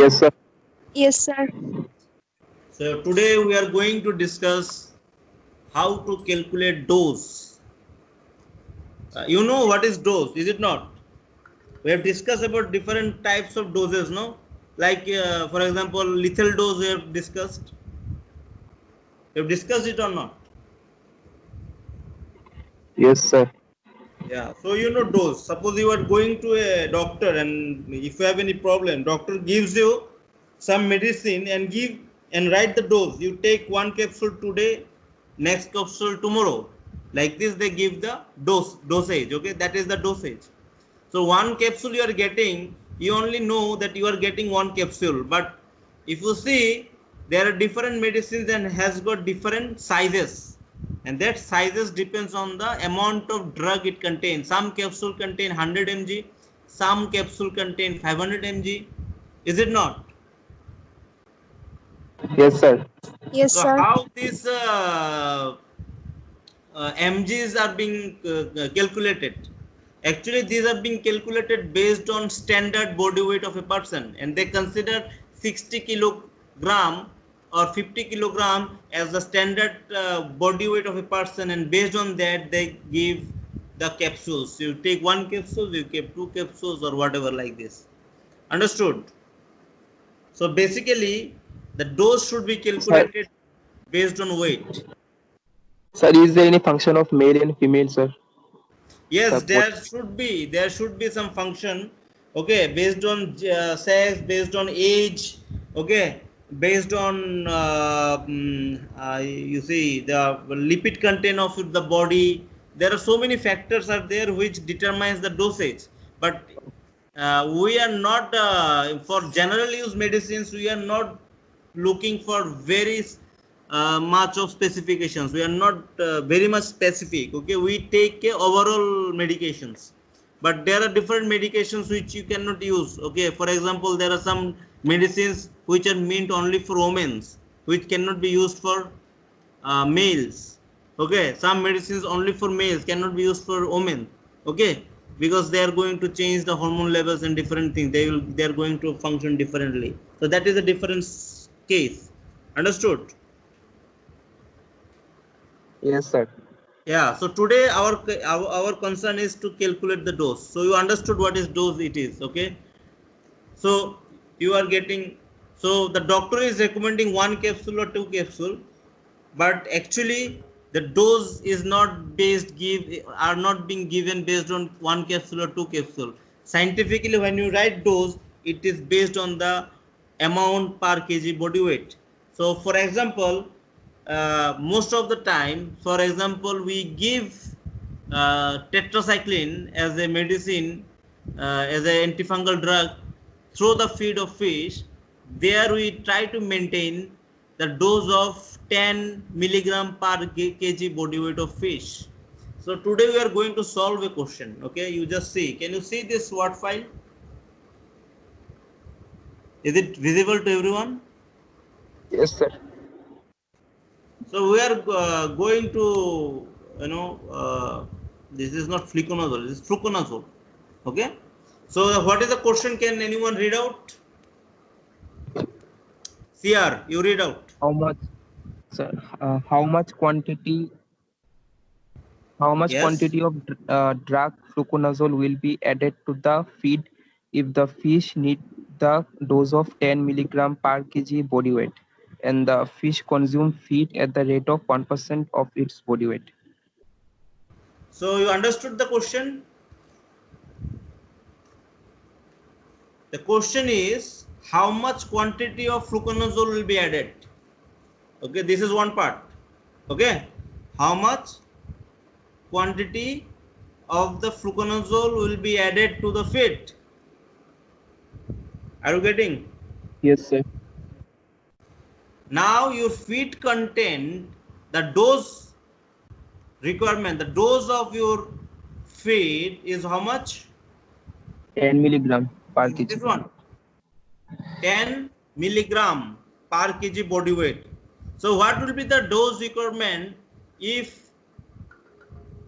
Yes, sir. Yes, sir. So today we are going to discuss how to calculate dose. You know what is dose, is it not? We have discussed about different types of doses, no? Like for example, lethal dose we have discussed. We have discussed it or not? Yes, sir. Yeah. So you know dose. Suppose you are going to a doctor and if you have any problem, doctor gives you some medicine and write the dose. You take one capsule today, next capsule tomorrow. Like this, they give the dosage. Okay, that is the dosage. So one capsule you are getting, you only know that you are getting one capsule. But if you see, there are different medicines and has got different sizes. And that sizes depends on the amount of drug it contains. Some capsule contain 100 mg, some capsule contain 500 mg. Is it not? Yes, sir. Yes, So sir. how these mgs are being calculated? Actually, these are being calculated based on standard body weight of a person, and they consider 60 kilogram or 50 kilogram as the standard body weight of a person, and based on that they give the capsules. You take one capsule, you take two capsules, or whatever like this. Understood? So basically, the dose should be Sir, calculated based on weight. sir, is there any function of male and female, sir? Yes, Support. there should be some function, okay, based on sex, based on age, okay, based on you see the lipid content of the body. There are so many factors are there which determines the dosage. But we are not for general use medicines. We are not looking for very much of specifications. We are not very much specific. Okay, we take overall medications, but there are different medications which you cannot use. Okay, for example, there are some medicines which are meant only for women, which cannot be used for males. Okay, some medicines only for males cannot be used for women. Okay, because they are going to change the hormone levels and different things. They are going to function differently. So that is a different case. Understood? Yes, sir. Yeah. So today our concern is to calculate the dose. So you understood what is dose it is. Okay. So you are getting. So the doctor is recommending one capsule or two capsule, but actually the dose is not based give are not being given based on one capsule or two capsule. Scientifically, when you write dose, it is based on the amount per kg body weight. So for example, most of the time, for example, we give tetracycline as a medicine, as an antifungal drug through the feed of fish. There we try to maintain the dose of 10 milligram per kg body weight of fish. So today we are going to solve a question. Okay, you just see. Can you see this word file? Is it visible to everyone? Yes, sir. So we are going to, this is not fluconazole, this is fluconazole. Okay. So what is the question? Can anyone read out? CR, you read out. How much, sir? How much quantity? How much Yes. quantity of drug fluconazole will be added to the feed if the fish need the dose of 10 milligram per kg body weight, and the fish consume feed at the rate of 1% of its body weight? So you understood the question? The question is how much quantity of fluconazole will be added. Okay, this is one part. Okay, how much quantity of the fluconazole will be added to the feed? Are you getting? Yes, sir. Now your feed content, the dose requirement, the dose of your feed is how much? 10 milligram per kg. This one, 10 milligram per kg body weight. So what will be the dose requirement if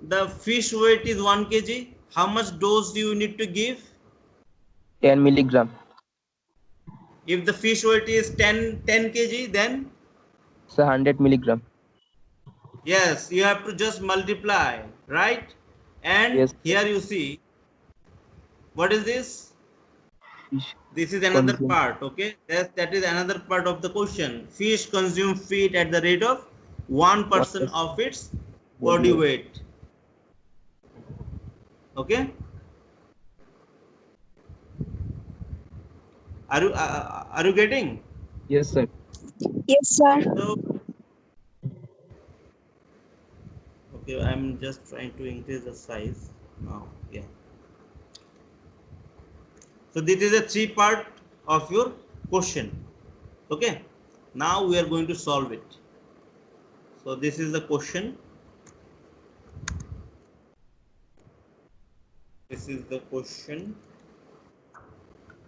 the fish weight is 1 kg? How much dose do you need to give? 10 milligram. If the fish weight is 10 kg, then Sir, 100 milligram. yes, you have to just multiply, right? And Yes, sir. here you see, what is this? Fish This is another consume. part, okay? That is another part of the question. Fish consume feed at the rate of 1% 1% of its body body weight. weight. Okay? Are you getting? Yes, sir. Yes, sir. So, okay, I'm just trying to increase the size now. Yeah. So this is a three part of your question. Okay. Now we are going to solve it. So this is the question. This is the question.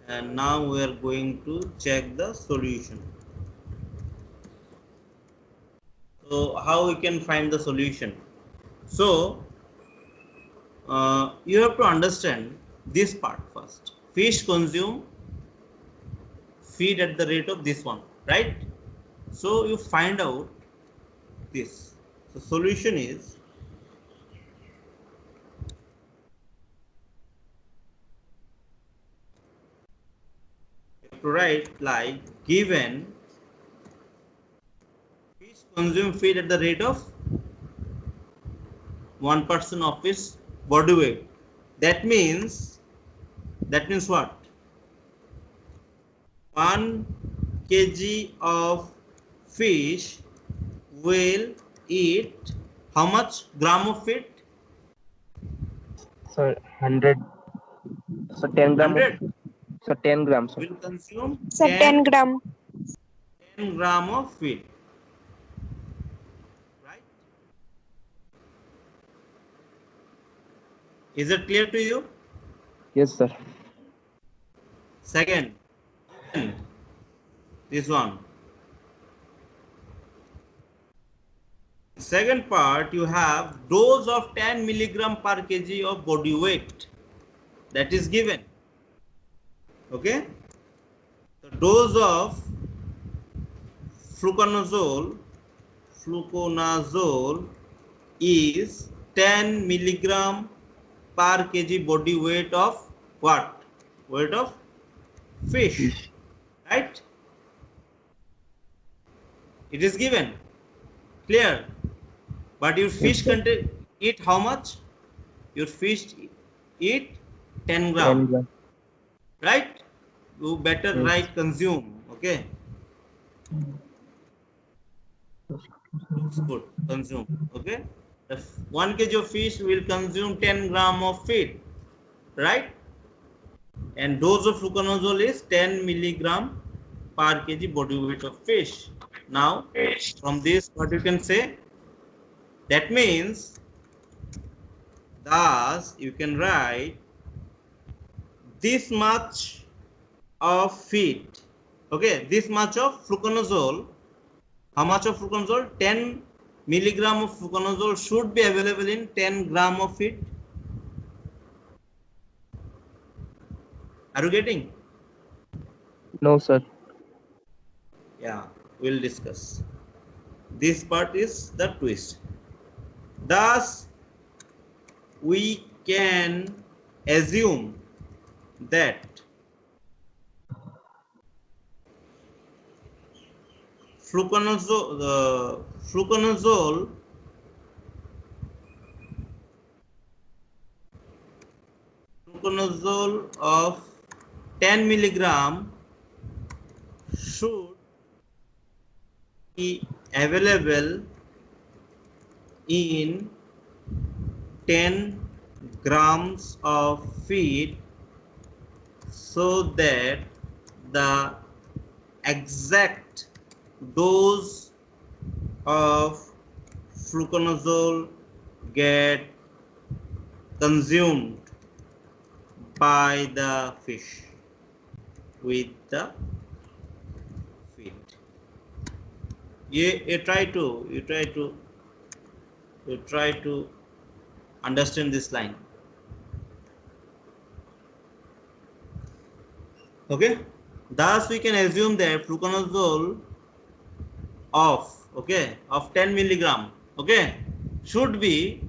And now we are going to check the solution. So how we can find the solution? So you have to understand this part first. Fish consume feed at the rate of this one, right? So you find out this. The solution is to write like given fish consume feed at the rate of 1% of its body weight. That means what? 1 kg of fish will eat how much gram of feed? Sir, 100. So 10 gram of. 100 So 10 grams, sir. will consume Sir, 10 gram. 10 gram of feed, right? Is it clear to you? Yes, sir. Second, this one. Second part, you have dose of 10 milligram per kg of body weight that is given. Okay, the dose of fluconazole is 10 milligram per kg body weight of what? Weight of fish, Fish. right? It is given. Clear? But your Yes, fish sir. contain eat how much? Your fish eat 10 10 gram, gram. right? You better Yes. write consume. Okay, looks good. Consume. Okay, the 1 kg of fish will consume 10 gram of feed, right? And dose of fluconazole is 10 milligram per kg body weight of fish. Now, from this, what you can say? That means, thus, you can write this much of feed. Okay, this much of fluconazole. How much of fluconazole? 10 milligram of fluconazole should be available in 10 gram of feed. Are you getting? No, sir. Yeah, we'll discuss. This part is the twist. Thus, we can assume that fluconazole, fluconazole of 10 milligram should be available in 10 grams of feed so that the exact dose of fluconazole get consumed by the fish with the feed. You try to understand this line. Okay, Thus, we can assume that fluconazole of 10 milligram, should be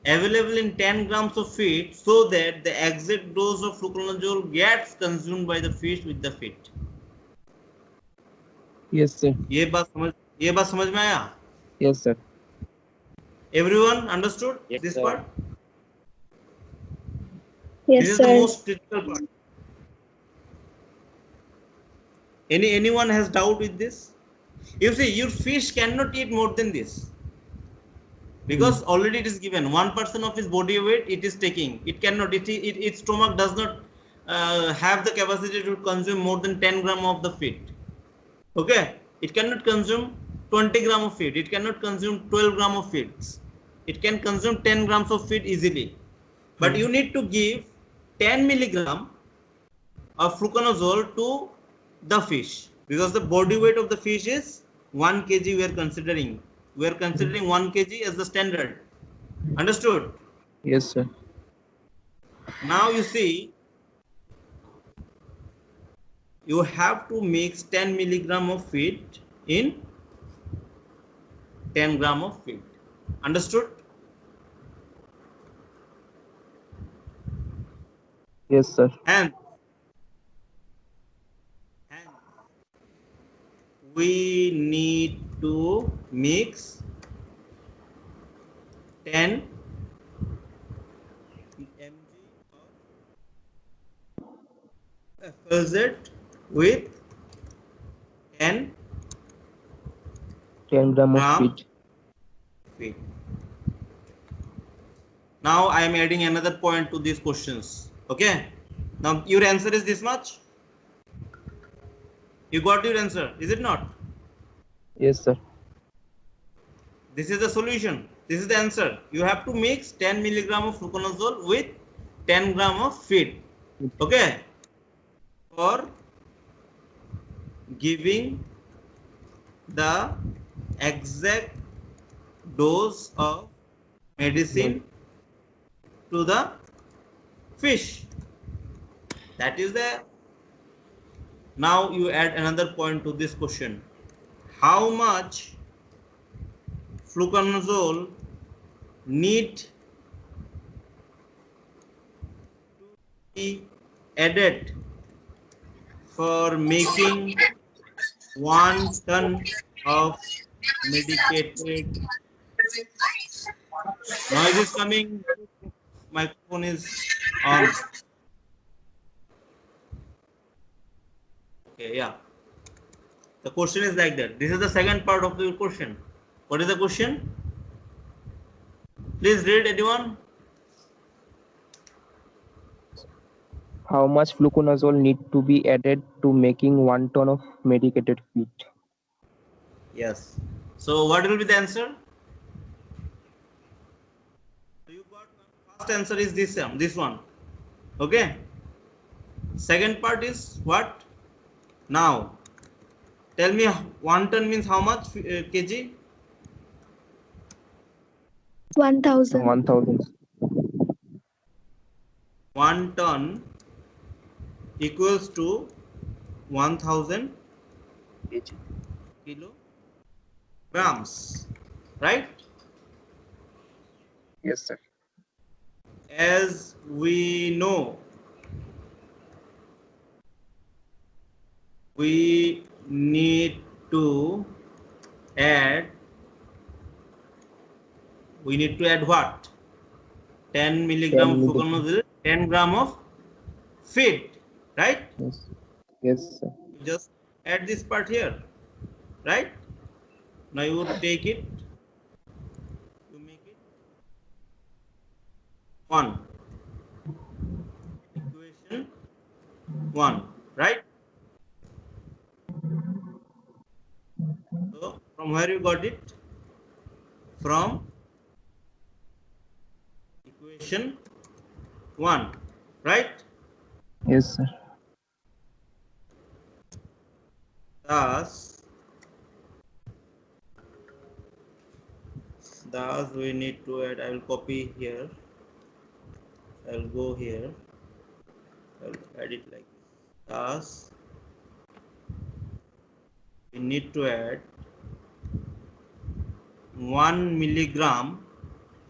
available in 10 grams of feed so that the exact dose of fluconazole gets consumed by the fish with the feed. Yes, sir. ये बात समझ में आया? Yes, sir. Everyone understood this sir. part? Yes, This is sir. the most critical part. Anyone has doubt with this? You see, your fish cannot eat more than this because already it is given 1% of his body weight it is taking. It cannot. Its stomach does not have the capacity to consume more than 10 gram of the feed. Okay, it cannot consume 20 gram of feed. It cannot consume 12 gram of feeds. It can consume 10 grams of feed easily. But you need to give 10 milligram of fluconazole to the fish because the body weight of the fish is 1 kg. We are considering 1 kg as the standard. Understood? Yes, sir. Now you see, you have to mix 10 milligram of feed in 10 gram of feed. Understood? Yes, sir. And we need to mix 10 mg of FLZ with 10 10 gram of gram feed. feed. Now I am adding another point to these questions. Okay. Now your answer is this much. You got your answer, is it not? Yes, sir. This is the solution. This is the answer. You have to mix 10 milligram of fluconazole with 10 gram of feed. Okay. For giving the exact dose of medicine to the fish. That is the. Now you add another point to this question. How much fluconazole need to be added for making 1 ton of medicated? Noise is coming. Microphone is on. Okay, yeah. The question is like that. This is the second part of the question. What is the question? Please read, anyone. How much fluconazole need to be added to making 1 ton of medicated feed? Yes. So what will be the answer? So you got first answer is this one. Okay. Second part is what? Now tell me 1 ton means how much kg? 1000. 1000. 1 ton equals to 1000 kilograms, right? Yes, sir. As we know, we need to add what? 10 milligram 10 fluconazole, 10 gram of feed, right? Yes. Yes, sir. Just add this part here, right? Now you take it, you make it 1, equation 1, right? So from where you got it? From equation 1, right? Yes, sir. Thus we need to add. I will copy here. I will go here. I will add it like this. Thus we need to add 1 milligram.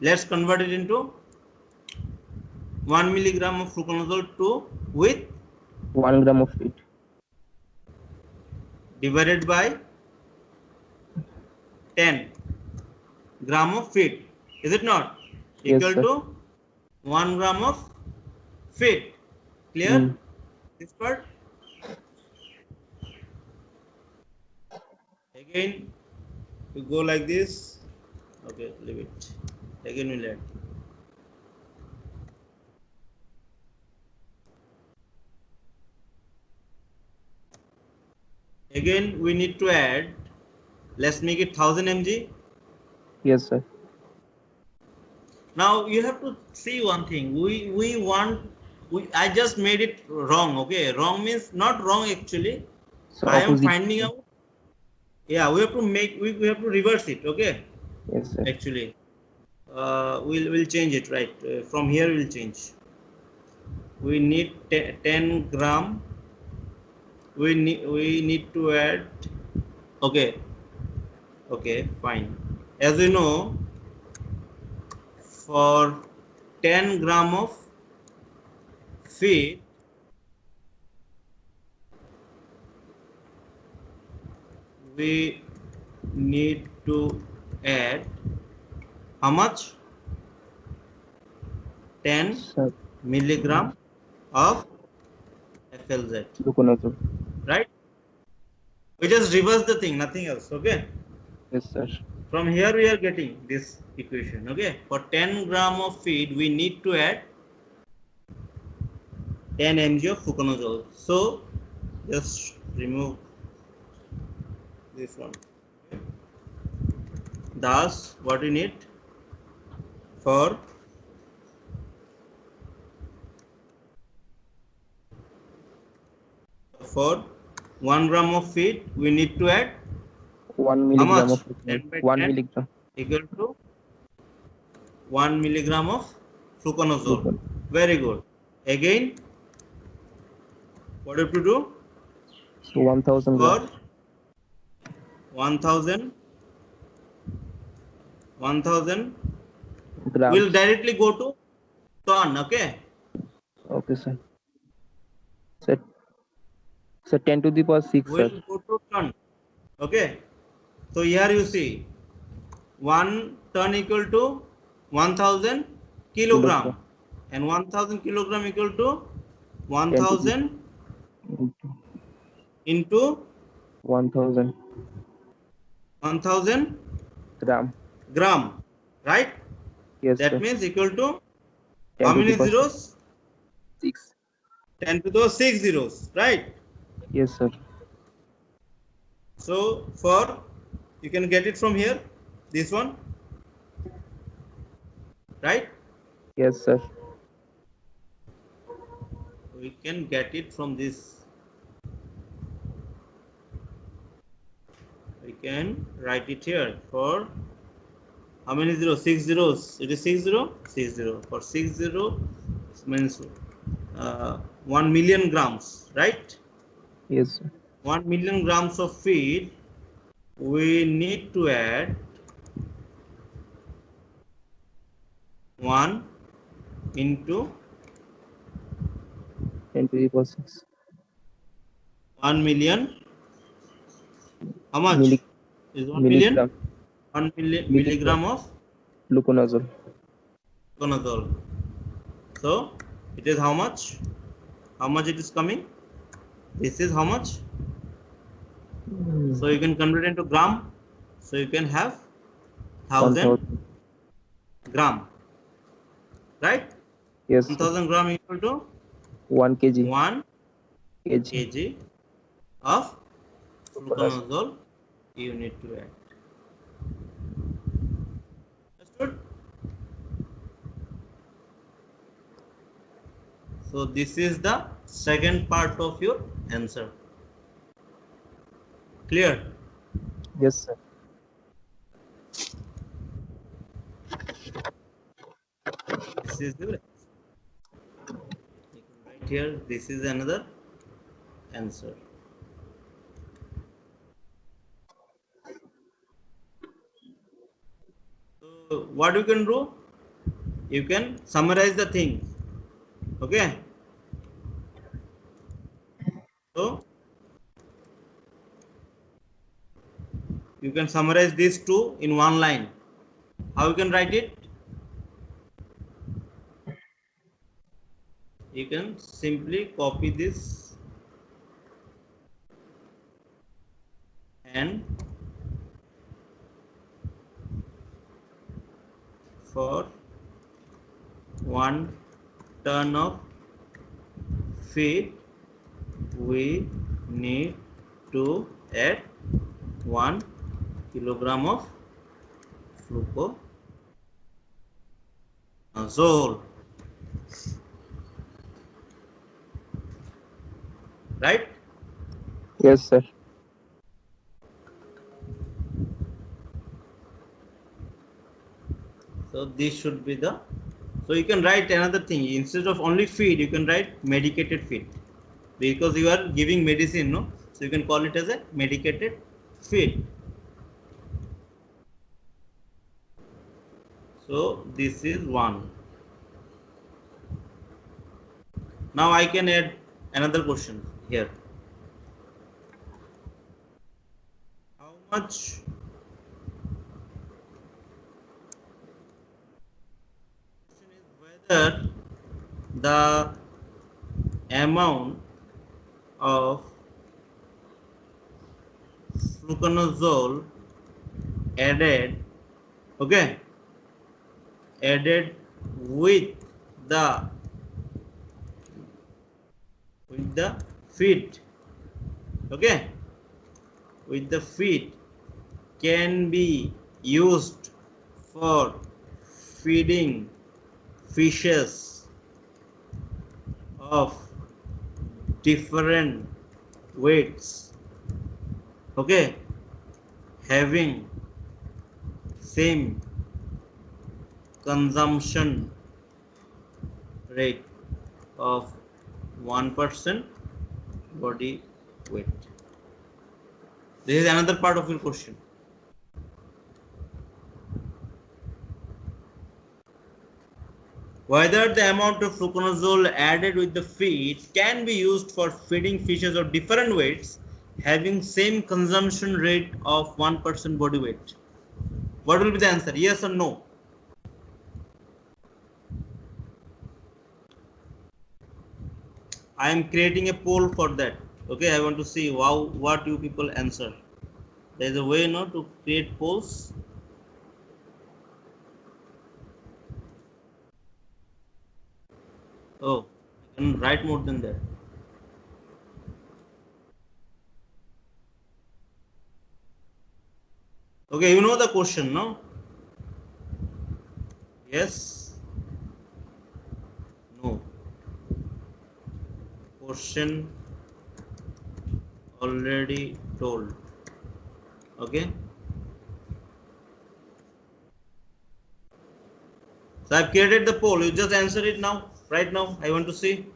Let's convert it into 1 milligram of fluconazole to with 1 gram of feed divided by 10 gram of feed. Is it not? Yes, Equal sir. to 1 gram of feed. Clear? This part? Again, we go like this. Okay, leave it. Again, we'll add. Again, we need to add. Let's make it 1000 mg. Yes, sir. Now you have to see one thing. I just made it wrong. Okay, wrong means not wrong actually. So I am opposite. finding out. Yeah, we have to make. We have to reverse it. Okay, Yes, sir. actually, we'll change it right from here. We'll change. We need 10 gram. We need to add. Okay, fine. As we know, for 10 gram of feed, we need to add how much? 10 Sir, milligram of FLZ, fluconazole. right? We just reverse the thing, nothing else. Okay, Yes, sir. from here we are getting this equation. Okay, for 10 gram of feed we need to add 10 mg of fluconazole. So just remove this one. Thus what we need for 1 gram of feed we need to add 1 how milligram much? of 10 by 1 10 milligram. equal to 1 milligram of fluconazole. Fluconazole. Very good. Again, what do you have to do? So 1000 For grams. 1000 Grams. we'll directly go to ton. Okay, Okay, sir. So 10 to the power 6, sir. we'll go to ton. Okay, so here you see 1 ton equal to 1000 kilogram, and 1000 kilogram equal to 10 to the 1000 into 1000 gram. gram, right? Yes, That sir. means equal to 10 how to the many power zeros? 6. 10 to the 6 zeros, right? Yes, sir. So for you can get it from here, this one, right? Yes, sir. We can get it from this. We can write it here for how many zeros? 6 zeros. It is 6 0, 6 0. For 6 0 means 1 million grams, right? Yes, sir. 1 million grams of feed. We need to add 1 into 10 to the power 6. 1 million. How much is 1 million? Milligram. 1 milligram of Fluconazole. fluconazole. So it is how much? How much it is coming? This is how much? So you can convert into gram. So you can have 1000 gram, right? Yes, sir. 1000 gram equal to 1 kg. 1 kg. kg of fluconazole you need to add. Understood? So this is the second part of your answer. Clear? Yes, sir. This is the right here. This is another answer. So what you can do? You can summarize the things. Okay. So you can summarize these two in one line. How you can write it? You can simply copy this and for 1 ton of feed we need to add 1 kilogram of fluconazole, right? Yes, sir. So this should be the, so you can write another thing, instead of only feed you can write medicated feed, because you are giving medicine, no? So you can call it as a medicated feed. So this is one. Now I can add another question here. How much whether the amount of fluconazole added, okay, added with the feed, okay, with the feed can be used for feeding fishes of different weights, okay, having same consumption rate of 1% body weight. This is another part of your question. Whether the amount of fluconazole added with the feed can be used for feeding fishes of different weights having same consumption rate of 1% body weight. What will be the answer? Yes or no? I am creating a poll for that. Okay, I want to see what you people answer. There is a way now to create polls. Oh, I can write more than that. Okay, you know the question, no? Yes. No. Question already told. Okay. So I've created the poll. You just answer it now. Right now. I want to see.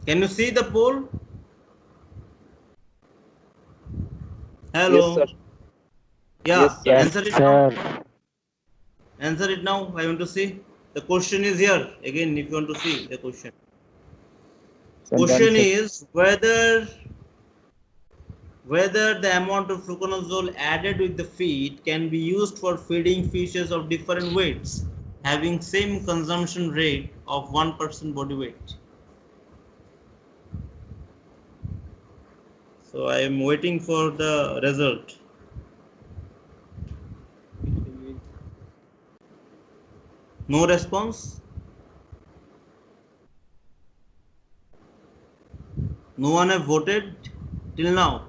Can you see the poll? Yes, sir. Hello. Yeah. Yes, sir. Answer it now. Answer it now. I want to see. The question is here. Again, if you want to see the question. Send Question answer. is whether the amount of fluconazole added with the feed can be used for feeding fishes of different weights having same consumption rate of 1% body weight. So I am waiting for the result. No response? No one have voted till now?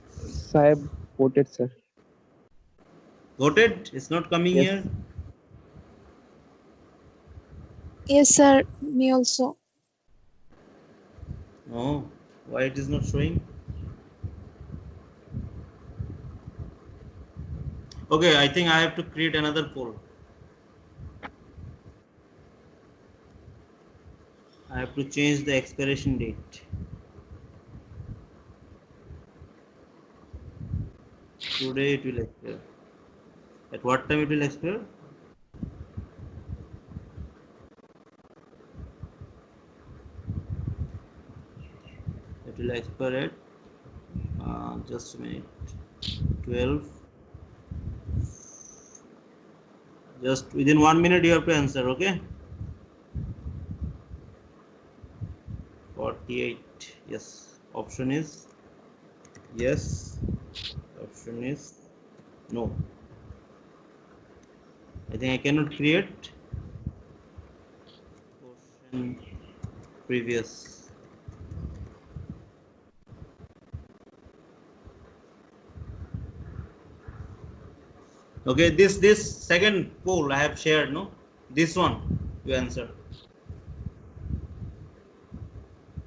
Sahib voted, sir. Voted? It's not coming Yes. here. Yes, sir. Me also. No. Why it is not showing? Okay, I think I have to create another poll. I have to change the expiration date. Today it will expire. At what time it will expire? It will expire at just a minute. 12. Just within 1 minute you have to answer. Okay. 48. Yes. Option is yes. Option is no. I think I cannot create question previous. Okay, this second poll I have shared, no? This one you answer.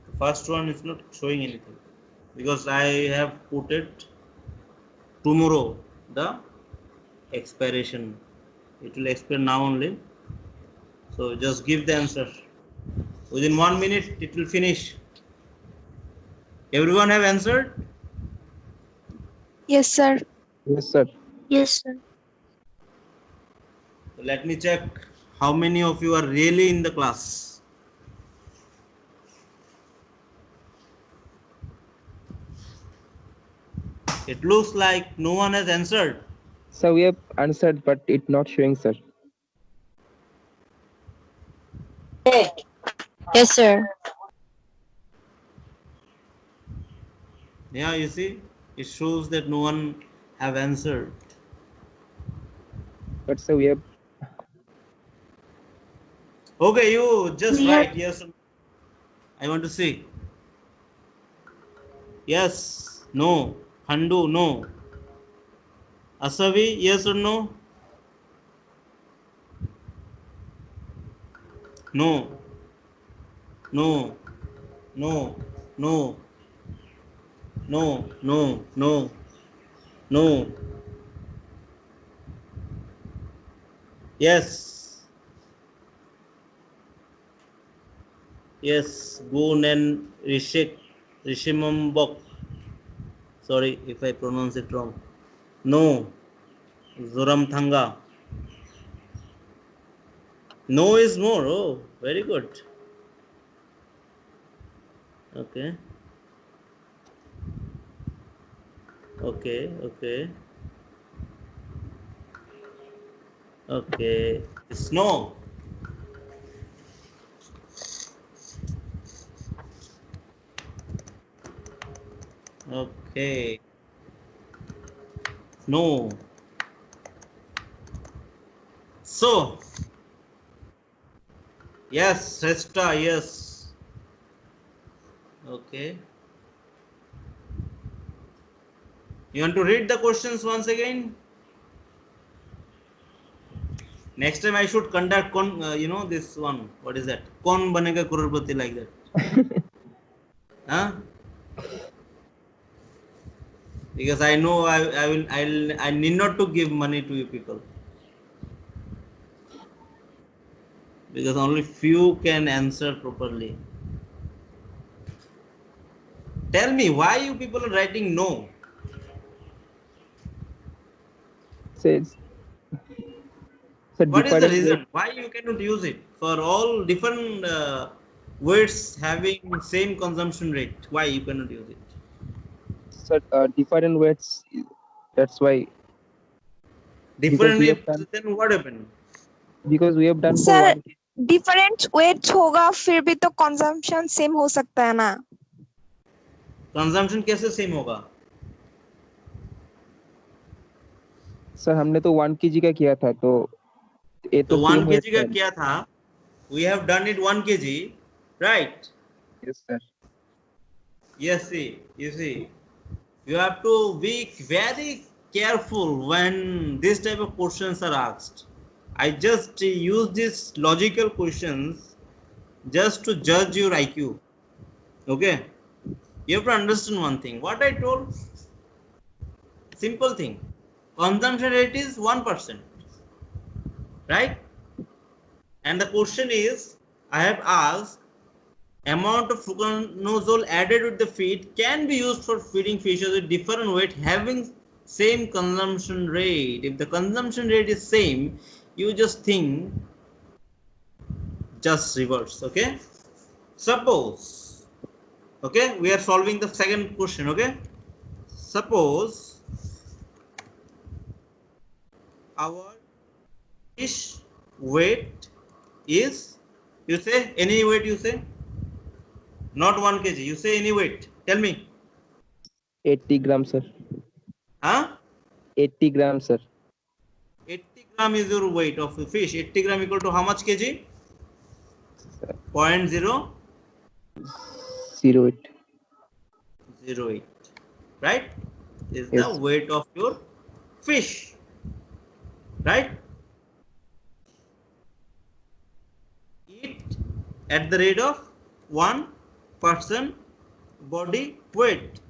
The first one is not showing anything because I have put it tomorrow the expiration. It will expire now only. So just give the answer. Within 1 minute it will finish. Everyone have answered? Yes, sir. Yes, sir. Yes, sir. So let me check how many of you are really in the class. It looks like no one has answered. Sir, we have answered, but it's not showing, sir. Yes, sir. Yeah, you see, it shows that no one have answered. But sir, we have. Okay, you just We write have yes. I want to see. Yes, no. Handu, no. Asavi, yes or no? No. No. No. No. No. No. No. No. Yes. Yes. Gun and Rishimambok. Sorry if I pronounce it wrong. No. Zoram Thanga. No is more. Oh, very good. Okay. Okay. Okay. Okay. Snow. Okay. No. So, yes, Srestha, yes. Okay. You want to read the questions once again? Next time I should conduct this one. What is that? Kon banega crorepati, like that. Huh? Because I know I need not to give money to you people. Because only few can answer properly. Tell me why you people are writing no. Says. Sir, What is the different way. reason? Why you cannot use it for all different words having same consumption rate? Why you cannot use it? Sir, different words. That's why. Because Different we have it, done. then what happened? Because we have done for sir 1 kg. Different weights होगा फिर भी तो consumption same हो सकता है ना consumption कैसे same होगा? सर हमने तो 1 kg का किया था तो ये तो तो 1 सेम वेट kg का था. क्या था? We have done it 1 kg, right? Yes, sir. Yes, see, you see, you have to be very careful when this type of questions are asked. I just use these logical questions just to judge your IQ. Okay, you have to understand one thing. What I told, simple thing. Consumption rate is 1%, right? And the question is, I have asked, amount of fluconazole added with the feed can be used for feeding fishes with different weight having same consumption rate. If the consumption rate is same, you just think just reverse. Okay, suppose, okay, we are solving the second question. Okay, suppose our fish weight is, you say any weight, you say not 1 kg, you say any weight, tell me. 80 grams, sir. Huh? 80 grams, sir. 80 gram is your weight of the fish. 80 gram equal to how much kg? 0.008, 08. right? Is Yes. the weight of your fish, right? Eat at the rate of 1% body weight.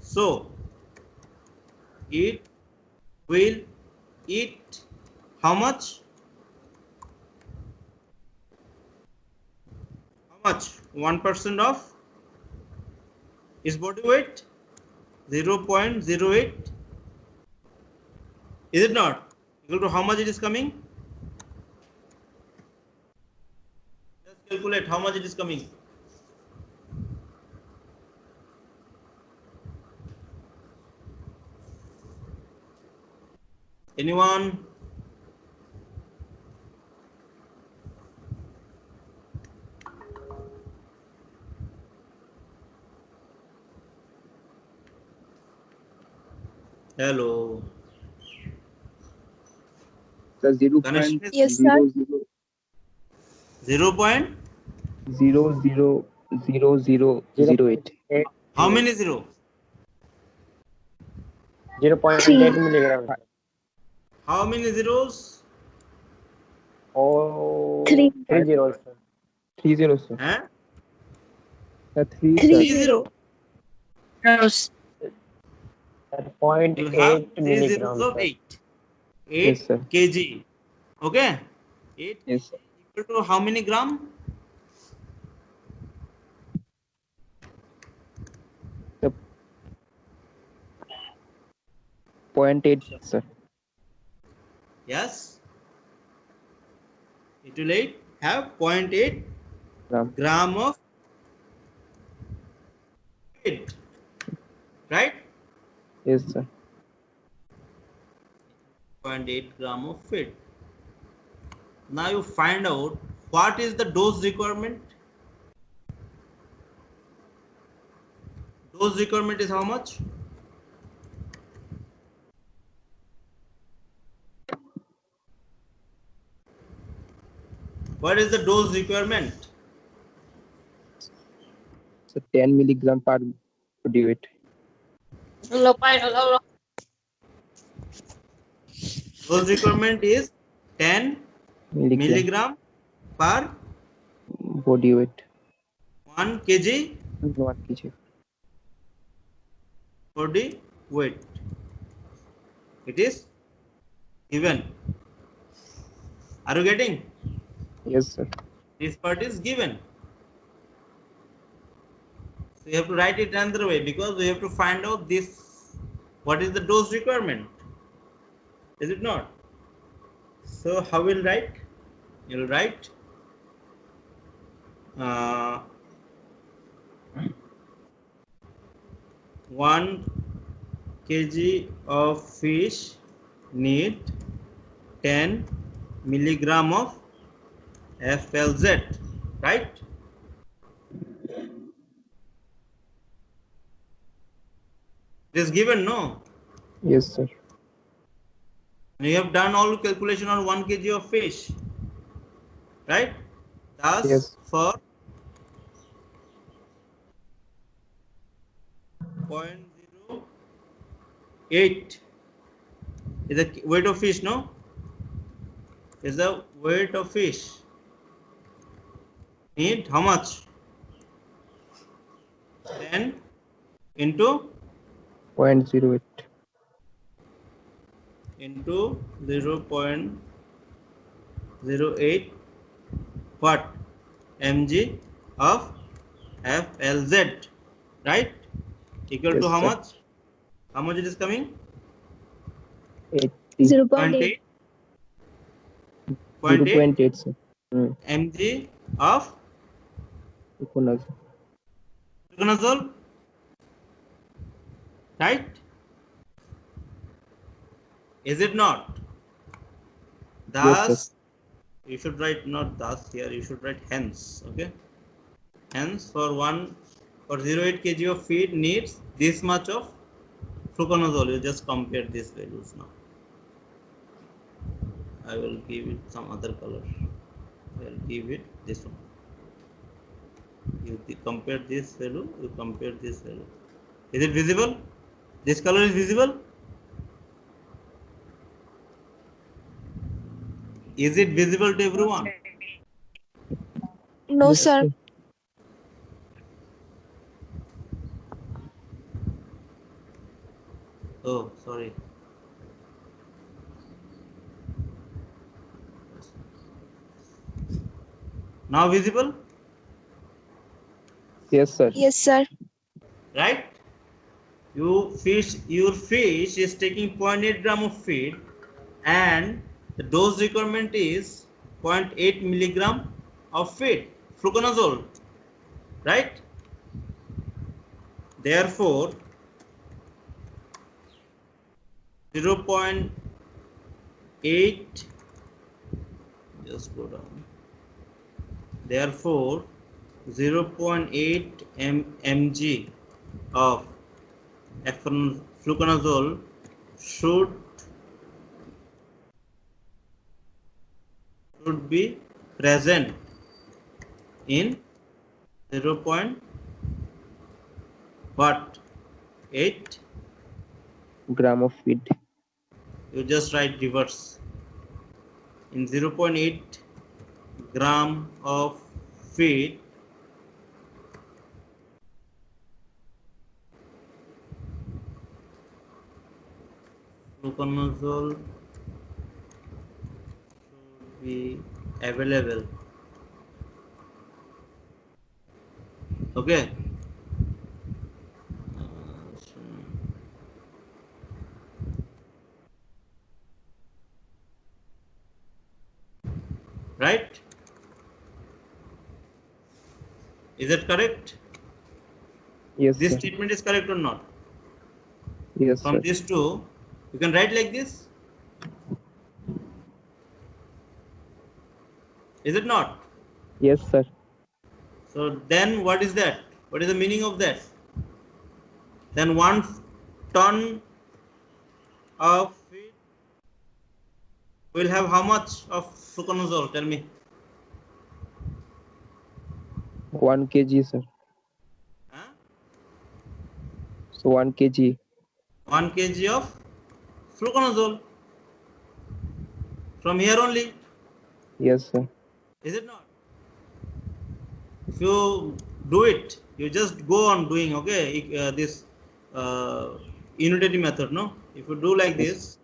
So it will eat how much? How much? 1% of is body weight? 0.08. Is it not? Equal to how much it is coming? Just calculate how much it is coming. Anyone? Hello. Sir, Connection is Yes, sir. 0.000008. How many zero? 0.8 milligram. How many zeros? Oh, 3. 3 zeros. 30, sir. Huh? Sir, 3, sir. 3 zero. zeros. You 0.8 have 3 zeros milligrams. of Sir. 8. 8 Yes, sir. kg. Okay. 8 Yes, sir. equal to how many gram? The 0.8, sir. Yes. It will have 0.8 Gram. gram of weight. Right? Yes, sir. 0.8 gram of fat. Now you find out what is the dose requirement. Dose requirement is how much? What is the dose requirement? So 10 milligram per body weight. Dose requirement is 10 milligram per body weight. 1 kg 1 kg. body weight. It is given. Are you getting? Yes, sir. This part is given. So you have to write it another way because we have to find out this. What is the dose requirement? Is it not? So how will write? You'll write 1 kg of fish need 10 milligram of FLZ, right? It is given, no? Yes, sir. You have done all calculation on 1 kg of fish, right? Thus, Yes. for 0.08 is the weight of fish, no? Is the weight of fish. Need how much? 10 into 0.08. into 0.08 what? mg of FLZ, right? Equal Yes, to how sir. much? How much it is coming? 80. 0.8. 0.8, sir. mg of Fluconazole. fluconazole, right? Is it not? Yes, sir. Thus, you should write not thus here. You should write hence. Okay. Hence, for 0.8 kg of feed needs this much of fluconazole. You just compare these values now. I will give it some other color. I will give it this one. You compare this value. You compare this value. Is it visible? This color is visible. Is it visible to everyone? No, Yes, sir. sir. Oh, sorry. Now visible, Yes, sir. Yes, sir. right? Your fish is taking 0.8 gram of feed, and the dose requirement is 0.8 milligram of feed, fluconazole, right? Therefore, 0.8, just go down. Therefore, 0.8 mg of fluconazole should be present in 0.8. Gram of feed. You just write reverse. In 0.8 gram of feed, fluconazole should be available. Okay. Right? Is that correct? Yes, This sir. statement is correct or not? Yes, From sir. these two, you can write like this. Is it not? Yes, sir. So then what is that? What is the meaning of that? Then 1 ton of feed will have how much of fluconazole? Tell me. 1 kg, sir. Huh? So 1 kg. 1 kg of fluconazole from here only. Yes, sir. Is it not? If you do it, you just go on doing, okay, this unitary method, no? If you do like Yes. this,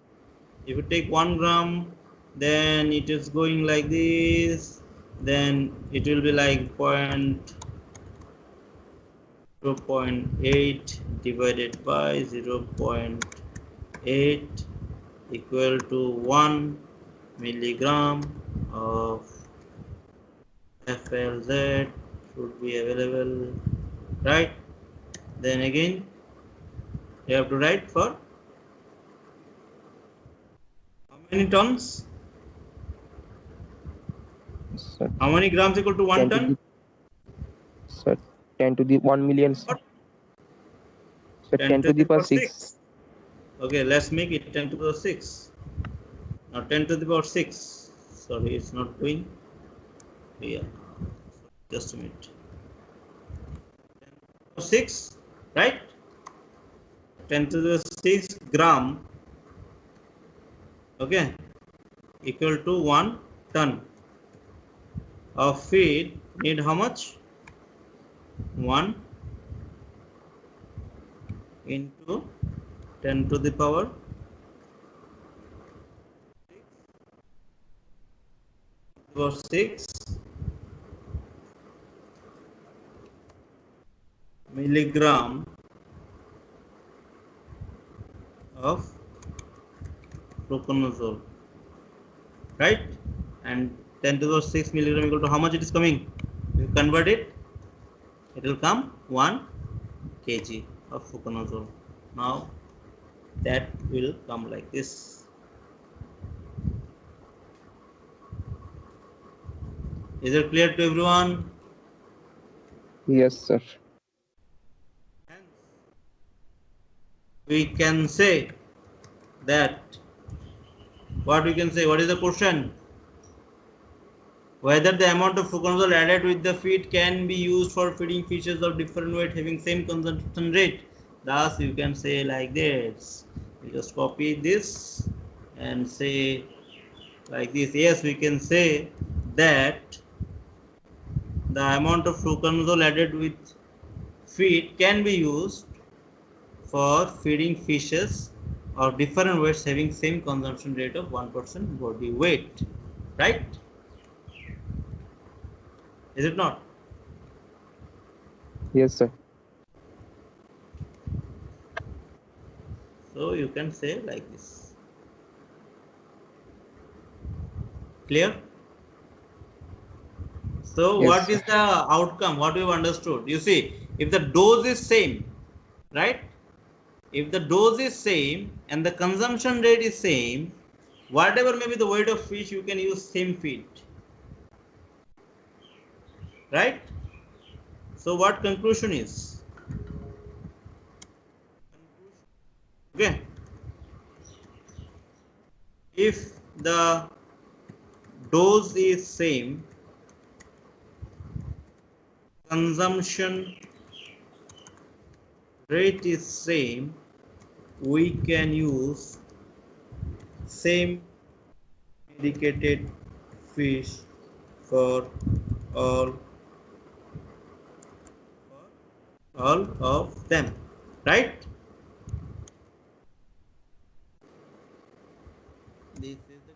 if you take 1 gram, then it is going like this, then it will be like 0.8 divided by 0.8 equal to 1 milligram of FLZ should be available, right? Then again you have to write for how many tons? Sir. How many grams equal to 1 10 to ton? the, sir. 10 to the 1 million, sir. What? Sir, 10 10 to to the the power power 6. 6. Okay, let's make it 10 to the power 6. Now 10 to the power 6. Sorry, it's not doing. Yeah, just a minute. 10 to the power 6, right? 10 to the 6 gram, okay, equal to 1 ton of feed need how much? 1 into 10 to the power 6 milligram of fluconazole, right? And 10 to the 6 milligram equal to how much it is coming? If you convert it, it will come 1 kg of fluconazole. Now that will come like this. Is it clear to everyone? Yes, sir. Hence, we can say that what we can say, what is the question? Whether the amount of fluconazole added with the feed can be used for feeding fishes of different weight having same consumption rate. Thus you can say like this. You just copy this and say like this. Yes, we can say that the amount of fluconazole added with feed can be used for feeding fishes of different weights having same consumption rate of 1% body weight, right? Is it not? Yes, sir. So you can say like this. Clear? So Yes, what is sir. the outcome? What we've understood? You see, if the dose is same, right? If the dose is same and the consumption rate is same, whatever may be the weight of fish, you can use same feed, right? So what conclusion is? Okay. If the dose is same, consumption rate is same, we can use same medicated fish for all of them, right? This is the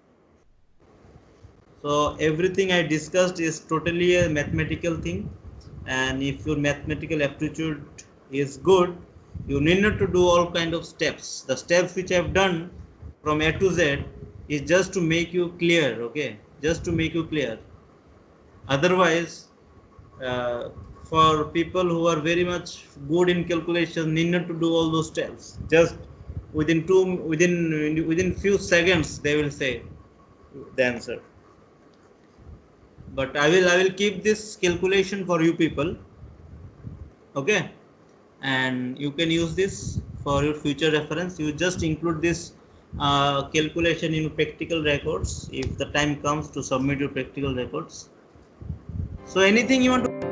so everything I discussed is totally a mathematical thing, and if your mathematical aptitude is good, you need not to do all kind of steps. The steps which I have done from A to Z is just to make you clear, okay? Just to make you clear. Otherwise, uh, for people who are very much good in calculation, need not to do all those steps. Just within few seconds, they will say the answer. But I will keep this calculation for you people, okay? And you can use this for your future reference. You just include this calculation in practical records if the time comes to submit your practical records. So anything you want to